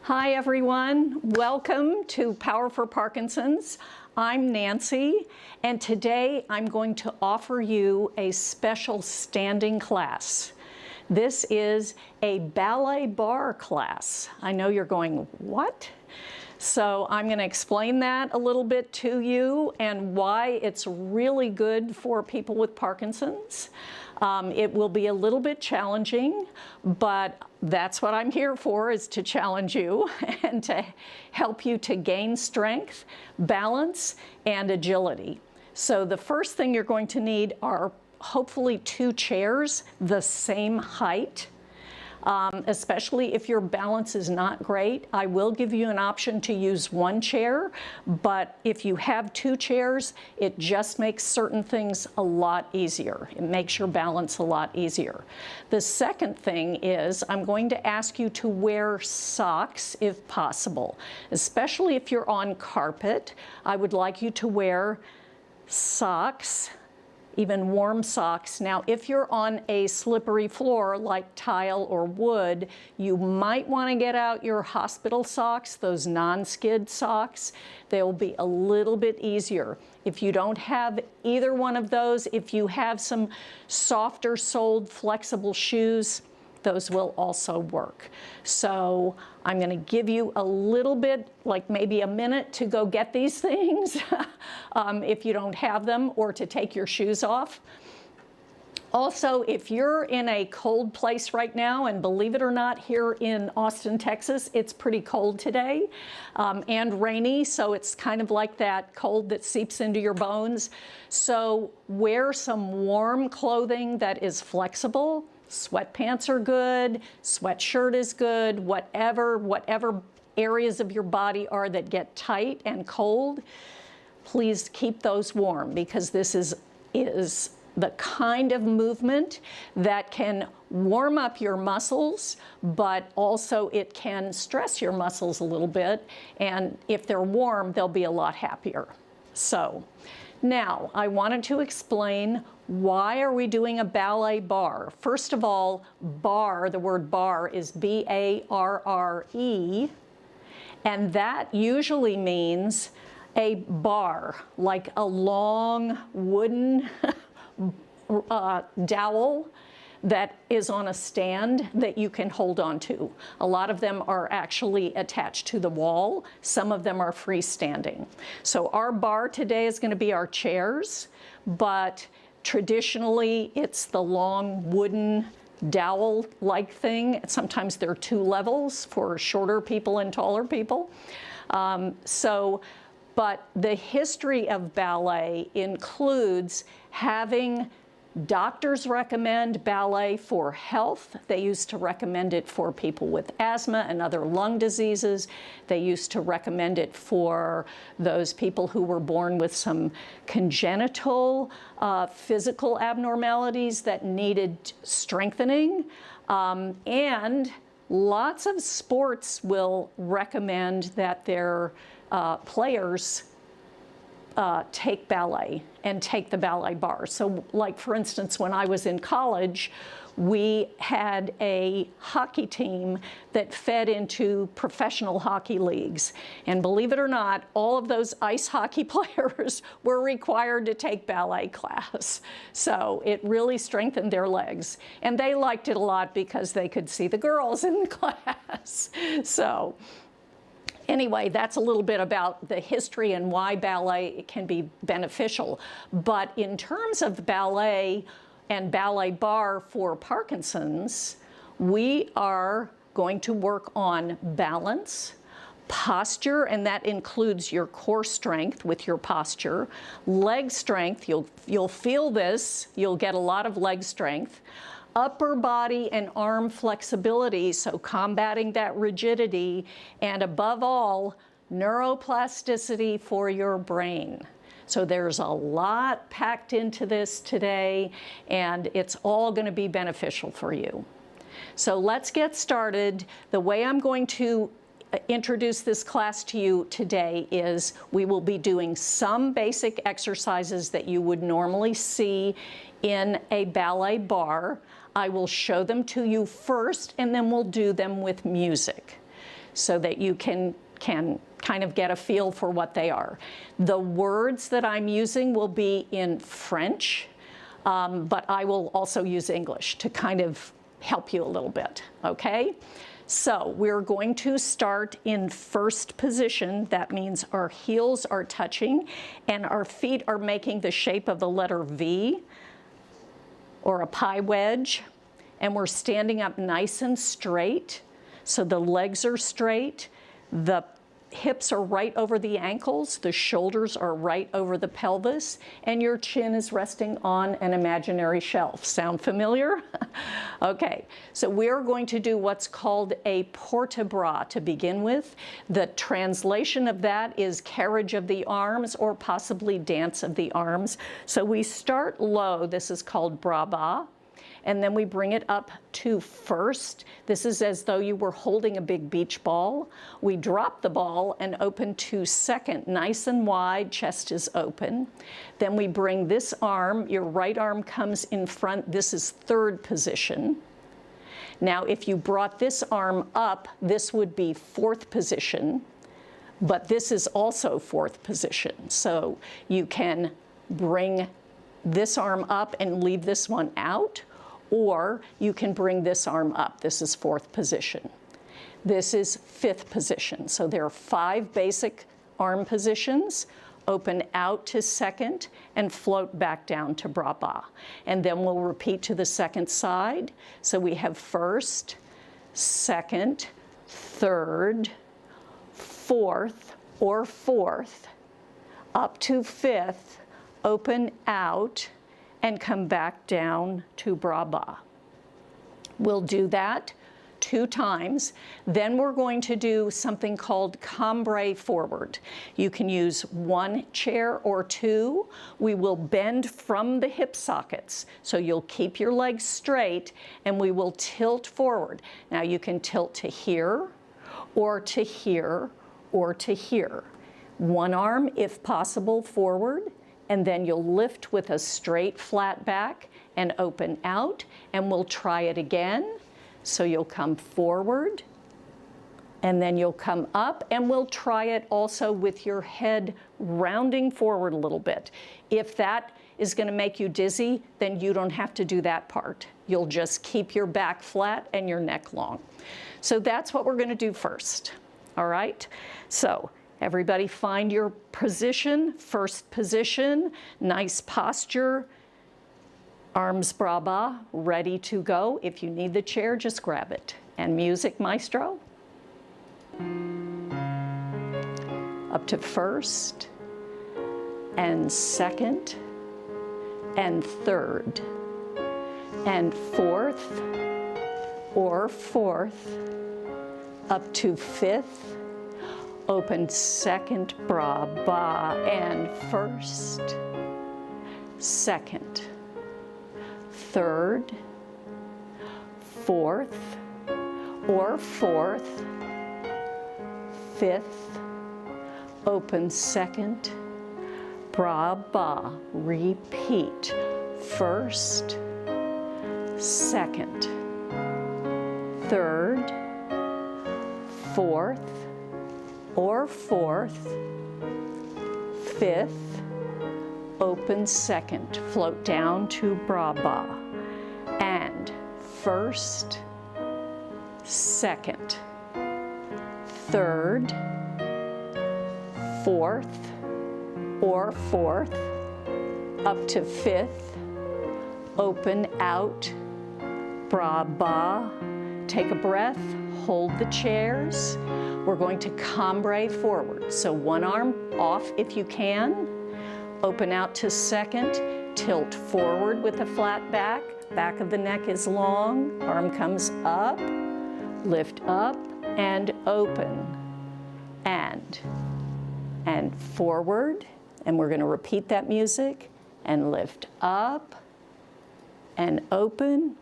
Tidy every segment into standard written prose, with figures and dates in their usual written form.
Hi everyone, welcome to Power for Parkinson's. I'm Nancy, and today I'm going to offer you a special standing class. This is a ballet bar class. I know you're going, what? So I'm going to explain that a little bit to you and why it's really good for people with Parkinson's. It will be a little bit challenging, but that's what I'm here for, is to challenge you and to help you to gain strength, balance, and agility. So the first thing you're going to need are hopefully 2 chairs the same height. Especially if your balance is not great. I will give you an option to use 1 chair, but if you have 2 chairs, it just makes certain things a lot easier. It makes your balance a lot easier. The second thing is I'm going to ask you to wear socks if possible, especially if you're on carpet. I would like you to wear socks, even warm socks. Now, if you're on a slippery floor like tile or wood, you might want to get out your hospital socks, those non-skid socks. They'll be a little bit easier. If you don't have either one of those, if you have some softer soled flexible shoes, those will also work. So I'm going to give you a little bit, like maybe a minute to go get these things if you don't have them, or to take your shoes off. Also, if you're in a cold place right now, and believe it or not, here in Austin, Texas, it's pretty cold today and rainy, so it's kind of like that cold that seeps into your bones. So wear some warm clothing that is flexible. Sweatpants are good, sweatshirt is good, whatever areas of your body are that get tight and cold, please keep those warm, because this is the kind of movement that can warm up your muscles, but also it can stress your muscles a little bit, and if they're warm, they'll be a lot happier. So now I wanted to explain, why are we doing a ballet bar? First of all, bar, the word bar is B-A-R-R-E, and that usually means a bar, like a long wooden dowel that is on a stand that you can hold on to. A lot of them are actually attached to the wall. Some of them are freestanding. So our bar today is going to be our chairs, but traditionally it's the long wooden dowel-like thing. Sometimes there are 2 levels for shorter people and taller people. But the history of ballet includes having doctors recommend ballet for health. They used to recommend it for people with asthma and other lung diseases. They used to recommend it for those people who were born with some congenital physical abnormalities that needed strengthening. And lots of sports will recommend that their players take ballet and take the ballet bar. So like, for instance, when I was in college, we had a hockey team that fed into professional hockey leagues. And believe it or not, all of those ice hockey players were required to take ballet class. So it really strengthened their legs. And they liked it a lot because they could see the girls in the class. So anyway, that's a little bit about the history and why ballet can be beneficial. But in terms of ballet and ballet bar for Parkinson's, we are going to work on balance, posture, and that includes your core strength with your posture, leg strength, you'll feel this, you'll get a lot of leg strength, upper body and arm flexibility, so combating that rigidity, and above all, neuroplasticity for your brain. So there's a lot packed into this today, and it's all going to be beneficial for you. So let's get started. The way I'm going to introduce this class to you today is we will be doing some basic exercises that you would normally see in a ballet bar. I will show them to you first, and then we'll do them with music. so that you can kind of get a feel for what they are. The words that I'm using will be in French, but I will also use English to kind of help you a little bit, okay? So we're going to start in first position. That means our heels are touching and our feet are making the shape of the letter V or a pie wedge. And we're standing up nice and straight. So the legs are straight, the hips are right over the ankles, the shoulders are right over the pelvis, and your chin is resting on an imaginary shelf. Sound familiar? Okay, so we're going to do what's called a porte-bras to begin with. The translation of that is carriage of the arms or possibly dance of the arms. So we start low, this is called bras bas. And then we bring it up to first. This is as though you were holding a big beach ball. We drop the ball and open to second, nice and wide, chest is open. Then we bring this arm, your right arm comes in front. This is third position. Now, if you brought this arm up, this would be fourth position, but this is also fourth position. So you can bring this arm up and leave this one out, or you can bring this arm up. This is fourth position. This is fifth position. So there are 5 basic arm positions. Open out to second and float back down to bras bas. And then we'll repeat to the second side. So we have first, second, third, fourth, or fourth, up to fifth, open out, and come back down to bras bas. We'll do that 2 times. Then we're going to do something called cambre forward. You can use 1 chair or 2. We will bend from the hip sockets. So you'll keep your legs straight and we will tilt forward. Now you can tilt to here, or to here, or to here. 1 arm, if possible, forward. And then you'll lift with a straight flat back and open out, and we'll try it again. So you'll come forward, and then you'll come up, and we'll try it also with your head rounding forward a little bit. If that is going to make you dizzy, then you don't have to do that part. You'll just keep your back flat and your neck long. So that's what we're going to do first, all right? So everybody find your position, first position, nice posture, arms bras bas, ready to go. If you need the chair, just grab it. And music, maestro. Up to first, and second, and third, and fourth, or fourth, up to fifth, open second bras bas, and first, second, third, fourth, or fourth, fifth, open second, bras bas, repeat, first, second, third, fourth, or fourth, fifth, open second, float down to bras bas, and first, second, third, fourth, or fourth, up to fifth, open out, bras bas, take a breath, hold the chairs. We're going to cambre forward. So 1 arm off if you can, open out to second, tilt forward with a flat back of the neck is long, arm comes up, lift up, and open, and forward, and we're going to repeat that music, and lift up, and open,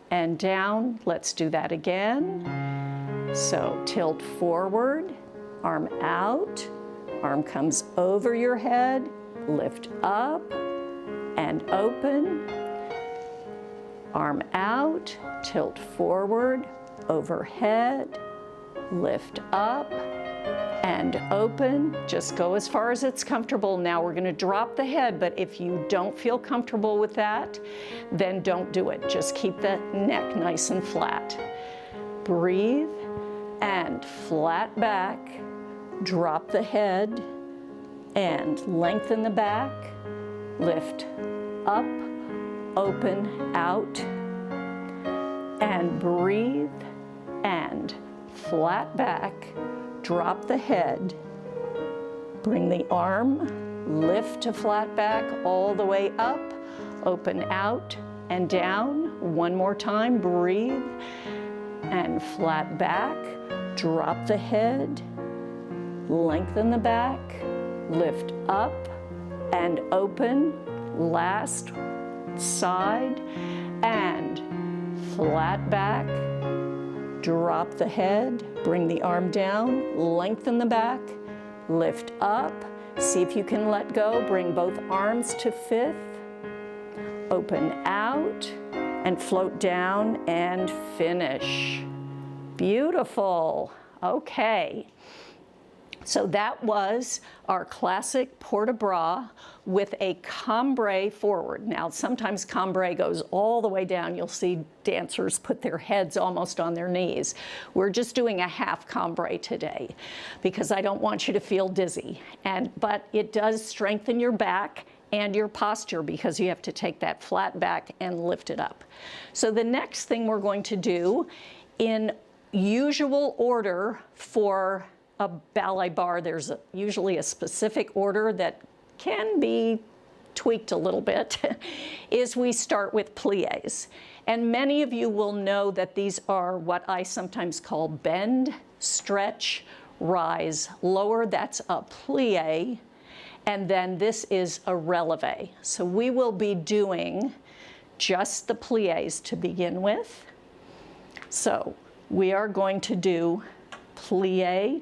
and down. Let's do that again. So tilt forward, arm out, arm comes over your head, lift up, and open, arm out, tilt forward, overhead, lift up, and open. Just go as far as it's comfortable. Now we're going to drop the head, but if you don't feel comfortable with that, then don't do it. Just keep the neck nice and flat. Breathe and flat back. Drop the head and lengthen the back. Lift up, open, out, and breathe and flat back. Drop the head, bring the arm, lift to flat back all the way up, open out and down. One more time, breathe and flat back. Drop the head, lengthen the back, lift up and open. Last side and flat back. Drop the head, bring the arm down, lengthen the back, lift up. See if you can let go. Bring both arms to fifth. Open out and float down and finish. Beautiful. Okay. So that was our classic port de bras with a cambray forward. Now, sometimes cambray goes all the way down. You'll see dancers put their heads almost on their knees. We're just doing a half cambray today because I don't want you to feel dizzy. But it does strengthen your back and your posture because you have to take that flat back and lift it up. So the next thing we're going to do in usual order for a ballet bar, there's usually a specific order that can be tweaked a little bit, is we start with pliés. And many of you will know that these are what I sometimes call bend, stretch, rise, lower. That's a plié. And then this is a relevé. So we will be doing just the pliés to begin with. So we are going to do plié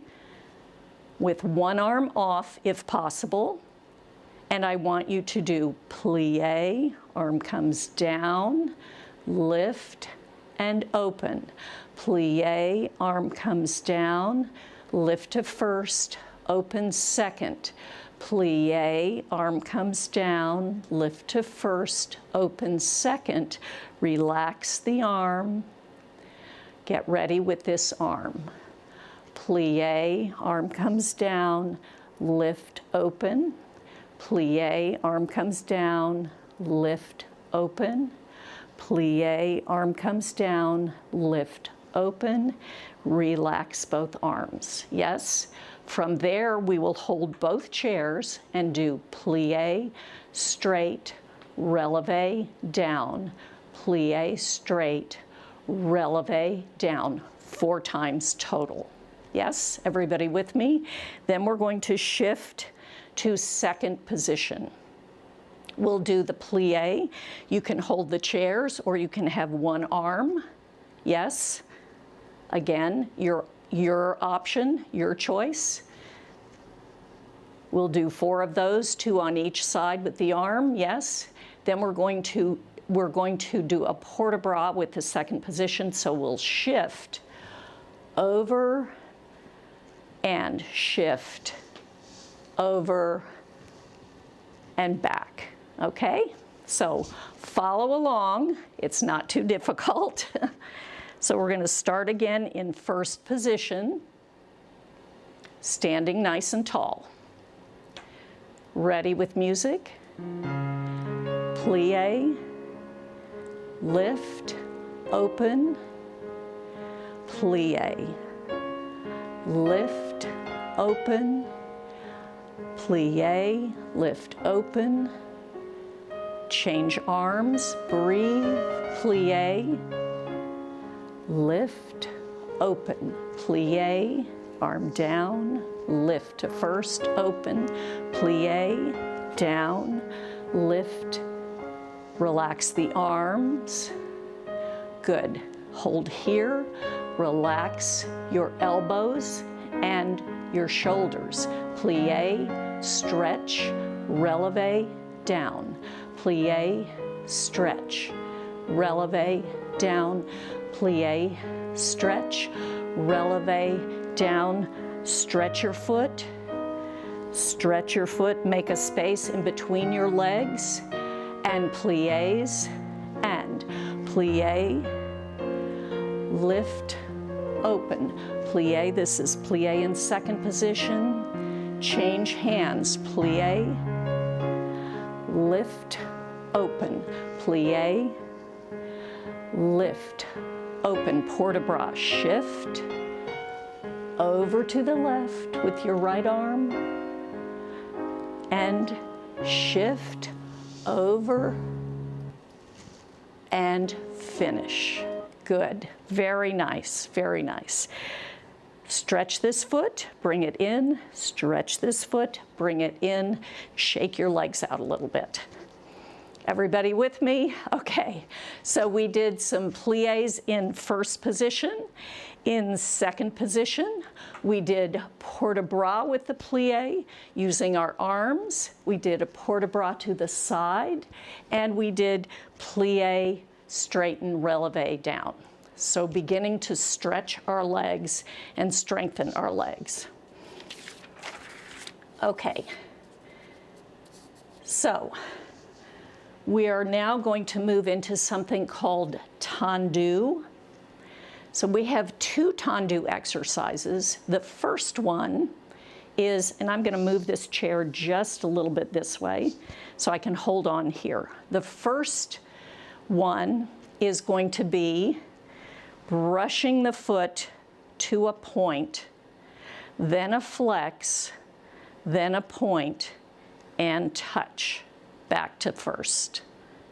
with one arm off if possible. And I want you to do plié, arm comes down, lift and open. Plié, arm comes down, lift to first, open second. Plié, arm comes down, lift to first, open second. Relax the arm. Get ready with this arm. Plié, arm comes down, lift, open. Plié, arm comes down, lift, open. Plié, arm comes down, lift, open. Relax both arms. Yes? From there, we will hold both chairs and do plié, straight, relevé, down. Plié, straight, relevé, down. 4 times total. Yes, everybody with me? Then we're going to shift to second position. We'll do the plié. You can hold the chairs or you can have one arm. Yes? Again, your option, your choice. We'll do 4 of those, 2 on each side with the arm. Yes? Then we're going to do a port de bras with the second position. So we'll shift over and shift over and back. Okay? So follow along. It's not too difficult. So we're going to start again in first position, standing nice and tall. Ready with music? Plié, lift, open, plié, lift, open, plié, lift, open, change arms, breathe, plié, lift, open, plié, arm down, lift to first, open, plié, down, lift, relax the arms. Good. Hold here, relax your elbows and your shoulders. Plié, stretch, relevé, down. Plié, stretch, relevé, down, plie, stretch, releve, down, stretch your foot, make a space in between your legs, and pliés, and plie, lift, open, plie, this is plie in second position, change hands, plie, lift, open, plie, lift, open, port-de-bras, shift, over to the left with your right arm, and shift, over, and finish. Good, very nice, very nice. Stretch this foot, bring it in, stretch this foot, bring it in, shake your legs out a little bit. Everybody with me? Okay, so we did some pliés in first position. In second position, we did port-de-bras with the plié using our arms. We did a port-de-bras to the side, and we did plié, straighten, releve down. So beginning to stretch our legs and strengthen our legs. Okay, so we are now going to move into something called Tendu. So we have two Tendu exercises. The first one is, and I'm going to move this chair just a little bit this way so I can hold on here. The first one is going to be brushing the foot to a point, then a flex, then a point, and touch back to first.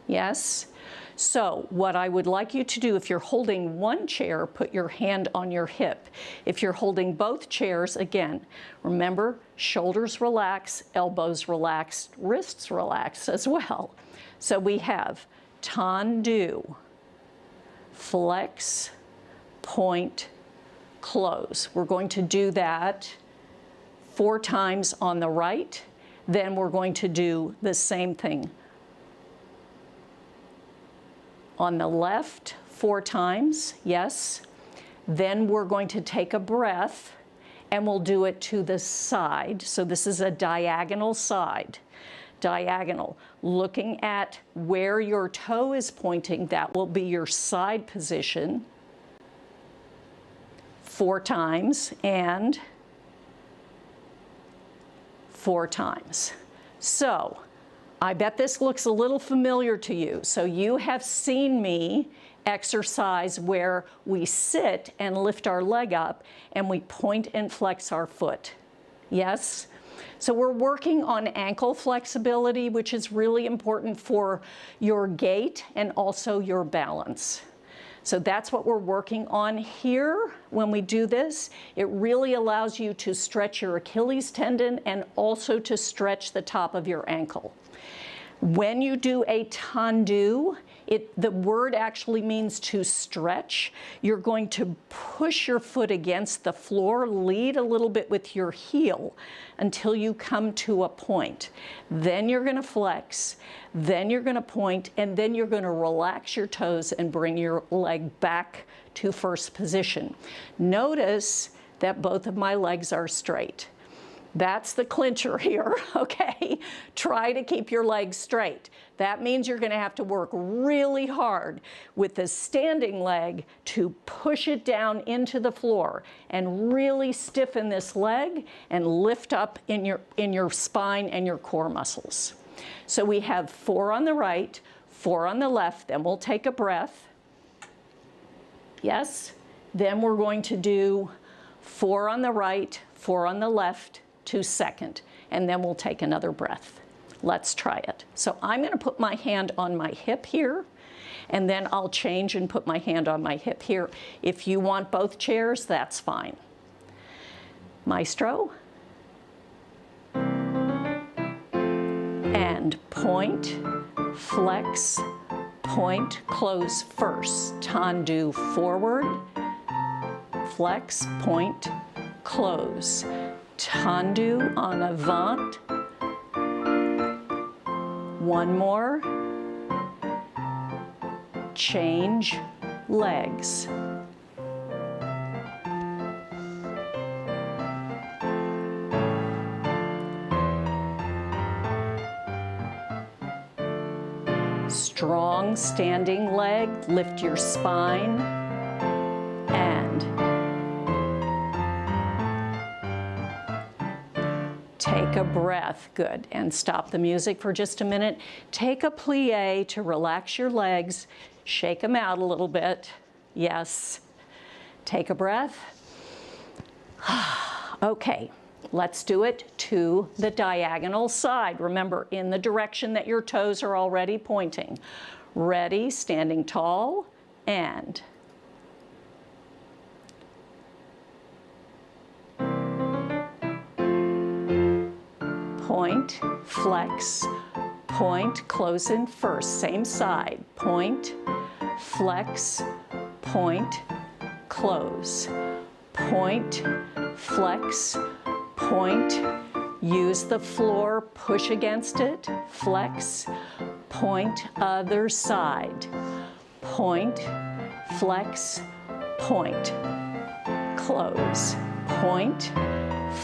Yes? So what I would like you to do, if you're holding one chair, put your hand on your hip. If you're holding both chairs, again, remember, shoulders relax, elbows relaxed, wrists relax as well. So we have Tendu, flex, point, close. We're going to do that 4 times on the right. Then we're going to do the same thing on the left 4 times, yes. Then we're going to take a breath and we'll do it to the side. So this is a diagonal side. Diagonal, looking at where your toe is pointing, that will be your side position. 4 times and 4 times. So I bet this looks a little familiar to you. So you have seen me exercise where we sit and lift our leg up and we point and flex our foot. Yes? So we're working on ankle flexibility, which is really important for your gait and also your balance. So that's what we're working on here when we do this. It really allows you to stretch your Achilles tendon and also to stretch the top of your ankle. When you do a tendu, the word actually means to stretch. You're going to push your foot against the floor, lead a little bit with your heel until you come to a point. Then you're going to flex, then you're going to point, and then you're going to relax your toes and bring your leg back to first position. Notice that both of my legs are straight. That's the clincher here, okay? Try to keep your legs straight. That means you're going to have to work really hard with the standing leg to push it down into the floor and really stiffen this leg and lift up in your spine and your core muscles. So we have 4 on the right, 4 on the left, then we'll take a breath. Yes? Then we're going to do 4 on the right, 4 on the left, 2 second, and then we'll take another breath. Let's try it. So I'm going to put my hand on my hip here, and then I'll change and put my hand on my hip here. If you want both chairs, that's fine. Maestro. And point, flex, point, close first. Tendu forward, flex, point, close. Tendu en avant. One more. Change, legs. Strong standing leg, lift your spine, and take a breath. Good. And stop the music for just a minute. Take a plie to relax your legs. Shake them out a little bit. Yes. Take a breath. Okay. Let's do it to the diagonal side. Remember, in the direction that your toes are already pointing. Ready, standing tall, and point, flex, point, close in first, same side. Point, flex, point, close. Point, flex, point, use the floor, push against it, flex, point, other side, point, flex, point, close, point,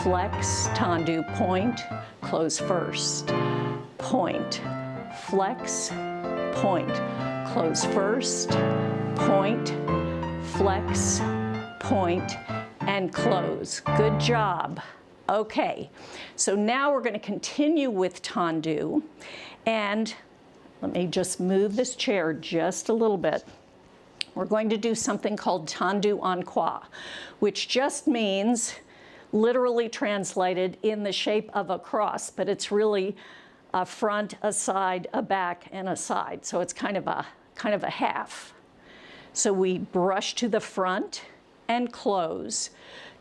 flex, tendu, point, close first, point, flex, point, close first, point, flex, point, and close. Good job. Okay, so now we're going to continue with tendu, and let me just move this chair just a little bit. We're going to do something called tendu en croix, which just means, literally translated, in the shape of a cross, but it's really a front, a side, a back, and a side. So it's kind of a half. So we brush to the front and close,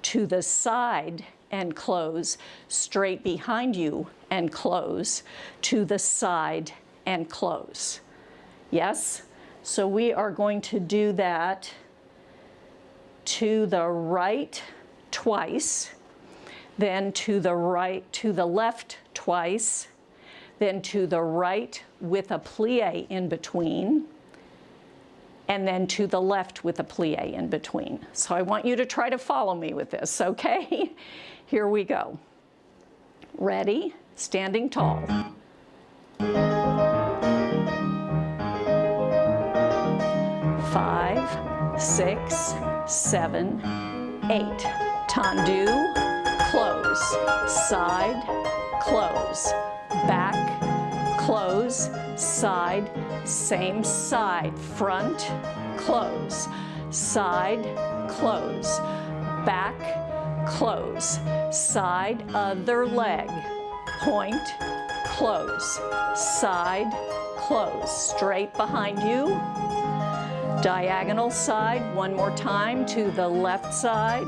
to the side and close, straight behind you and close, to the side and close. Yes? So we are going to do that to the right twice, then to the right, to the left twice, then to the right with a plie in between, and then to the left with a plie in between. So I want you to try to follow me with this, okay? Here we go. Ready? Standing tall. 5, 6, 7, 8. Tendu, close, side, close, back, close, side, same side, front, close, side, close, back, close, side, other leg, point, close, side, close, straight behind you, diagonal side, one more time to the left side,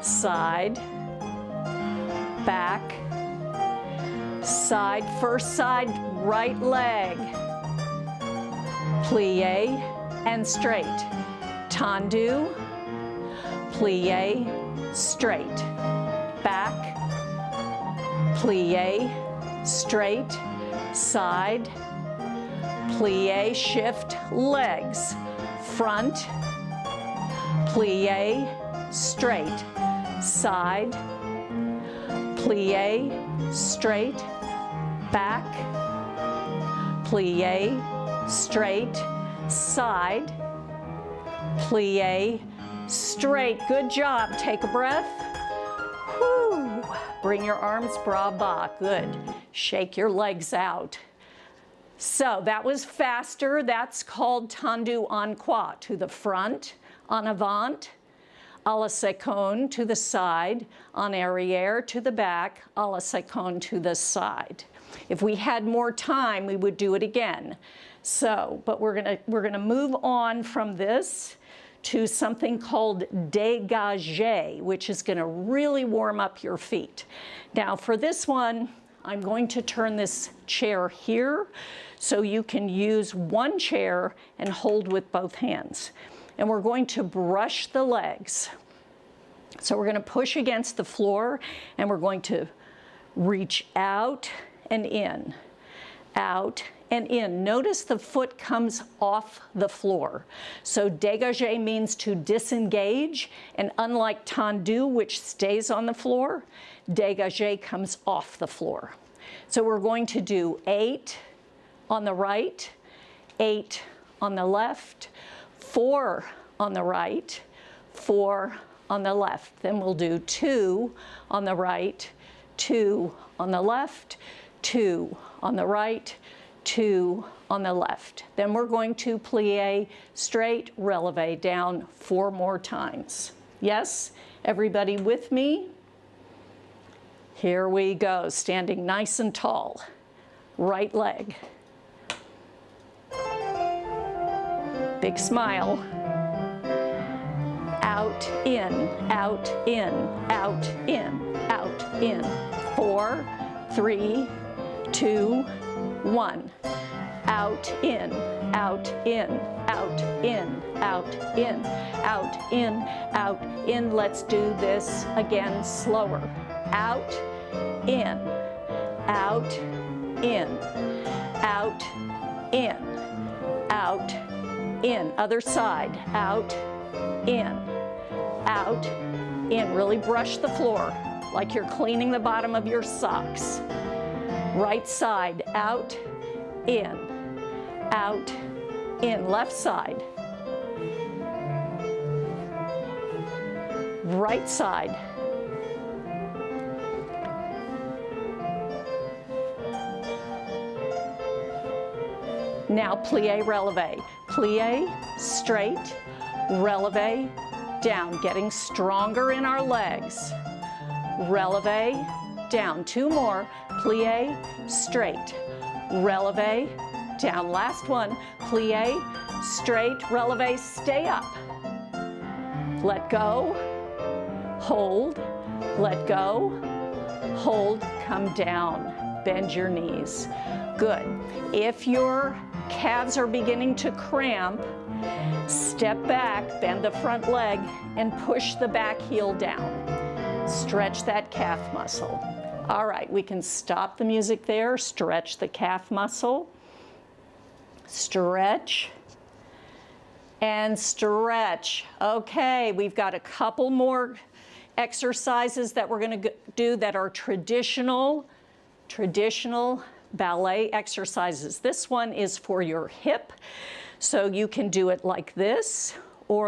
side, back, side, first side, right leg, plie and straight, tendu, plie, straight, back, plie, straight, side, plie, shift, legs, front, plie, straight, side, plie, straight, back, plie, straight, side, plie, straight. Good job. Take a breath. Whew. Bring your arms bras bas. Good. Shake your legs out. So that was faster. That's called tendu en croix. To the front, en avant, à la seconde, to the side, en arrière, to the back, à la seconde, to the side. If we had more time, we would do it again. So, but we're gonna move on from this to something called Dégagé, which is gonna really warm up your feet. Now for this one, I'm going to turn this chair here so you can use one chair and hold with both hands. And we're going to brush the legs. So we're gonna push against the floor and we're going to reach out and in, out, and in. Notice the foot comes off the floor. So dégagé means to disengage, and unlike tendu, which stays on the floor, dégagé comes off the floor. So we're going to do 8 on the right, 8 on the left, 4 on the right, 4 on the left. Then we'll do 2 on the right, 2 on the left, 2 on the right, 2 on the left. Then we're going to plie straight, releve down 4 more times. Yes? Everybody with me? Here we go, standing nice and tall. Right leg. Big smile. Out, in, out, in, out, in, out, in. 4, 3, 2, 1. Out, in, out, in, out, in, out, in, out, in, out, in. Let's do this again slower. Out, in, out, in, out, in, out, in. Other side. Out, in, out, in. Really brush the floor like you're cleaning the bottom of your socks. Right side, out, in, out, in. Left side. Right side. Now plie, releve. Plie, straight, releve, down. Getting stronger in our legs. Releve, down. 2 more. Plie, straight, releve, down. Last one. Plie, straight, releve, stay up. Let go, hold, let go, hold, come down. Bend your knees. Good. If your calves are beginning to cramp, step back, bend the front leg, and push the back heel down. Stretch that calf muscle. All right, we can stop the music there, stretch the calf muscle, stretch, and stretch. Okay, we've got a couple more exercises that we're going to do that are traditional ballet exercises. This one is for your hip, so you can do it like this, or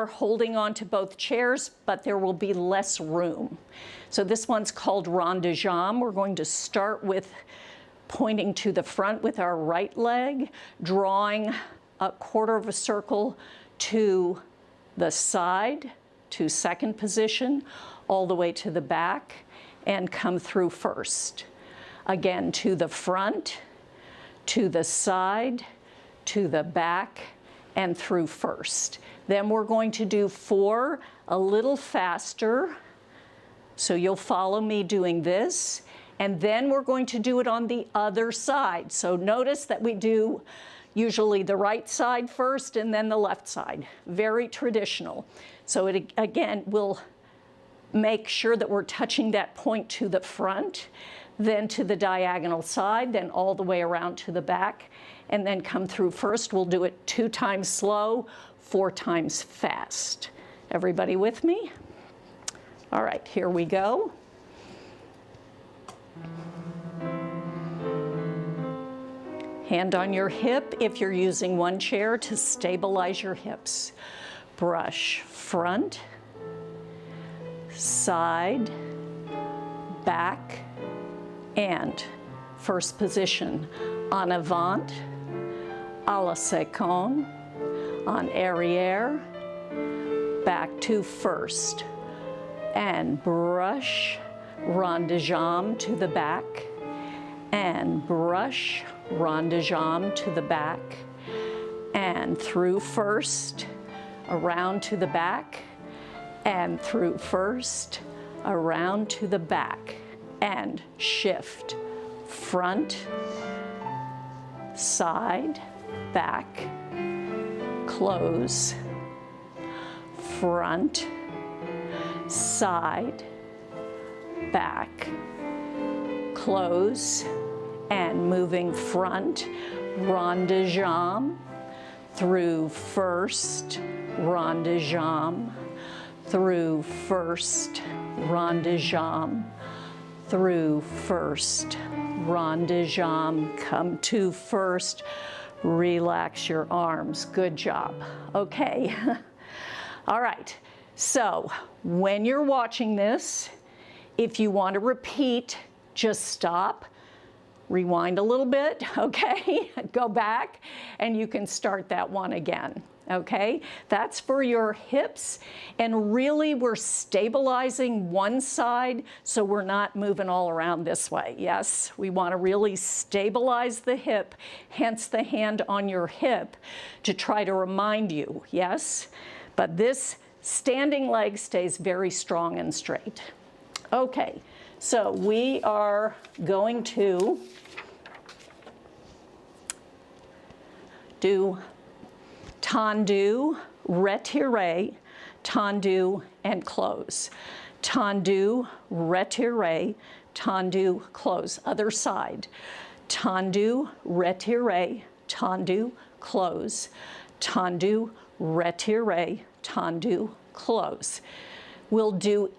holding on to both chairs, but there will be less room. So this one's called rond de jambe. We're going to start with pointing to the front with our right leg, drawing a quarter of a circle to the side, to second position, all the way to the back, and come through first. Again, to the front, to the side, to the back, and through first. Then we're going to do 4 a little faster. So you'll follow me doing this. And then we're going to do it on the other side. So notice that we do usually the right side first and then the left side. Very traditional. So it, again, we'll make sure that we're touching that point to the front, then to the diagonal side, then all the way around to the back, and then come through first. We'll do it 2 times slow, 4 times fast. Everybody with me? All right, here we go. Hand on your hip if you're using one chair to stabilize your hips. Brush front, side, back, and first position. En avant, à la seconde, en arrière, back to first. And brush, rond de jambe to the back, and brush, rond de jambe to the back, and through first, around to the back, and through first, around to the back, and shift, front, side, back, close, front, side, back, close, and moving front, rond de jambe, through first, rond de jambe, through first, rond de jambe, through first, rond de jambe, come to first, relax your arms. Good job. Okay. All right. So when you're watching this, if you want to repeat, just stop, rewind a little bit, okay? Go back, and you can start that one again, okay? That's for your hips, and really we're stabilizing one side so we're not moving all around this way, yes? We want to really stabilize the hip, hence the hand on your hip to try to remind you, yes? But this standing leg stays very strong and straight. Okay, so we are going to do tendu, retiré, tendu, and close. Tendu, retiré, tendu, close. Other side. Tendu, retiré, tendu, close. Tendu, retiré, tendu, close. We'll do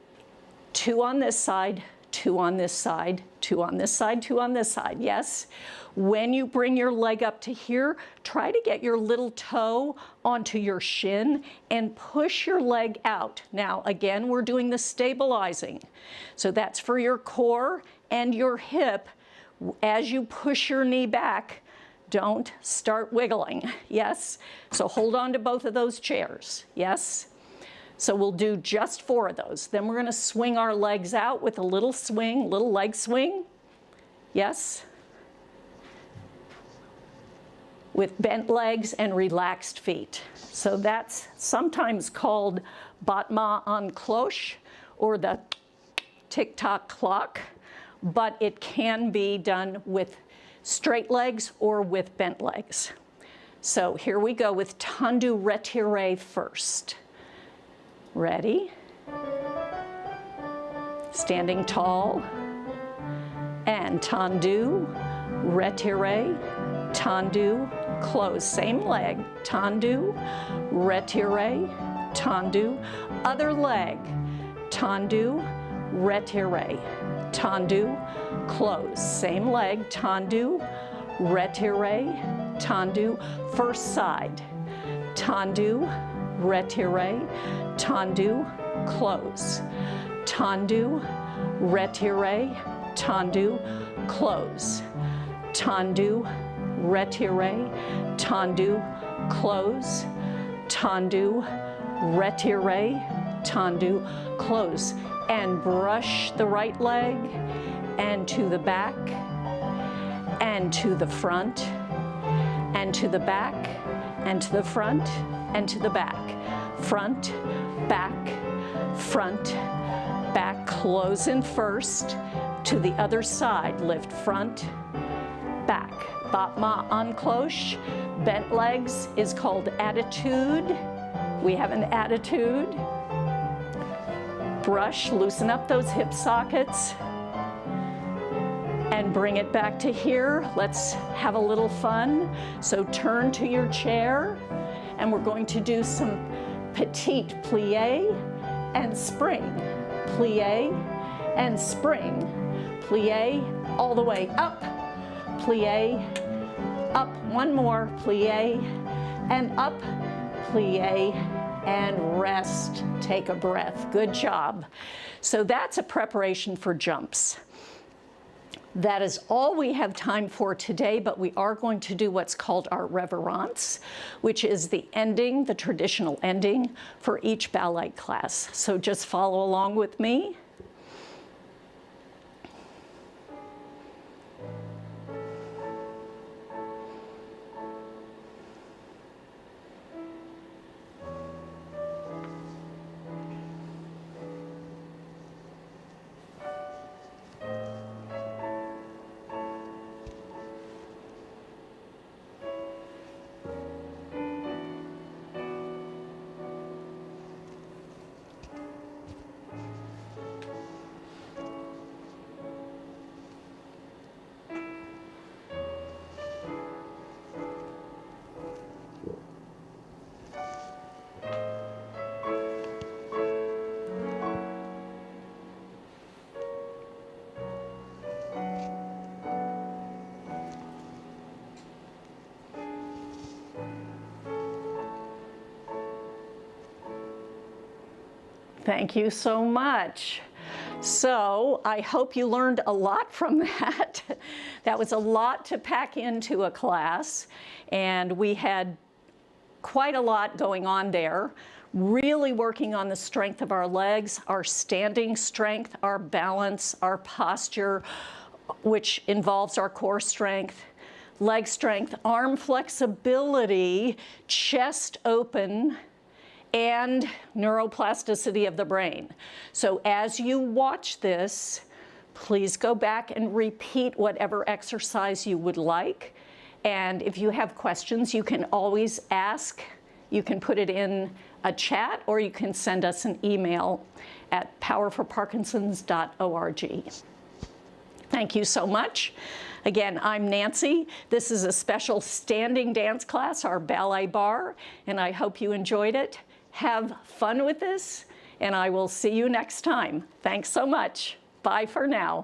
2 on this side, 2 on this side, 2 on this side, 2 on this side, yes? When you bring your leg up to here, try to get your little toe onto your shin and push your leg out. Now, again, we're doing the stabilizing. So that's for your core and your hip. As you push your knee back, don't start wiggling, yes? So hold on to both of those chairs, yes? So we'll do just 4 of those. Then we're going to swing our legs out with a little swing, little leg swing. Yes? With bent legs and relaxed feet. So that's sometimes called battement en cloche, or the tick-tock clock, but it can be done with straight legs or with bent legs. So here we go with tendu retiré first. Ready? Standing tall. And tendu, retiré, tendu, close. Same leg. Tendu, retiré, tendu. Other leg. Tendu, retiré, tendu, close. Same leg. Tendu, retiré, tendu. First side. Tendu, retiré, tendu, close. Tendu, retiré, tendu, close. Tendu, retiré, tendu, close. Tendu, retiré, tendu, close. And brush the right leg and to the back and to the front and to the back and to the front and to the back. Front, back, front, back. Close in first. To the other side. Lift front, back. Battement en cloche. Bent legs is called attitude. We have an attitude. Brush, loosen up those hip sockets. And bring it back to here. Let's have a little fun. So turn to your chair. And we're going to do some petite plie and spring. Plie and spring. Plie all the way up. Plie, up. One more. Plie and up. Plie and rest. Take a breath. Good job. So that's a preparation for jumps. That is all we have time for today, but we are going to do what's called our Reverence, which is the ending, the traditional ending for each ballet class. So just follow along with me. Thank you so much. So I hope you learned a lot from that. That was a lot to pack into a class, and we had quite a lot going on there, really working on the strength of our legs, our standing strength, our balance, our posture, which involves our core strength, leg strength, arm flexibility, chest open, and neuroplasticity of the brain. So as you watch this, please go back and repeat whatever exercise you would like. And if you have questions, you can always ask. You can put it in a chat, or you can send us an email at powerforparkinsons.org. Thank you so much. Again, I'm Nancy. This is a special standing dance class, our Ballet Barre, and I hope you enjoyed it. Have fun with this, and I will see you next time. Thanks so much. Bye for now.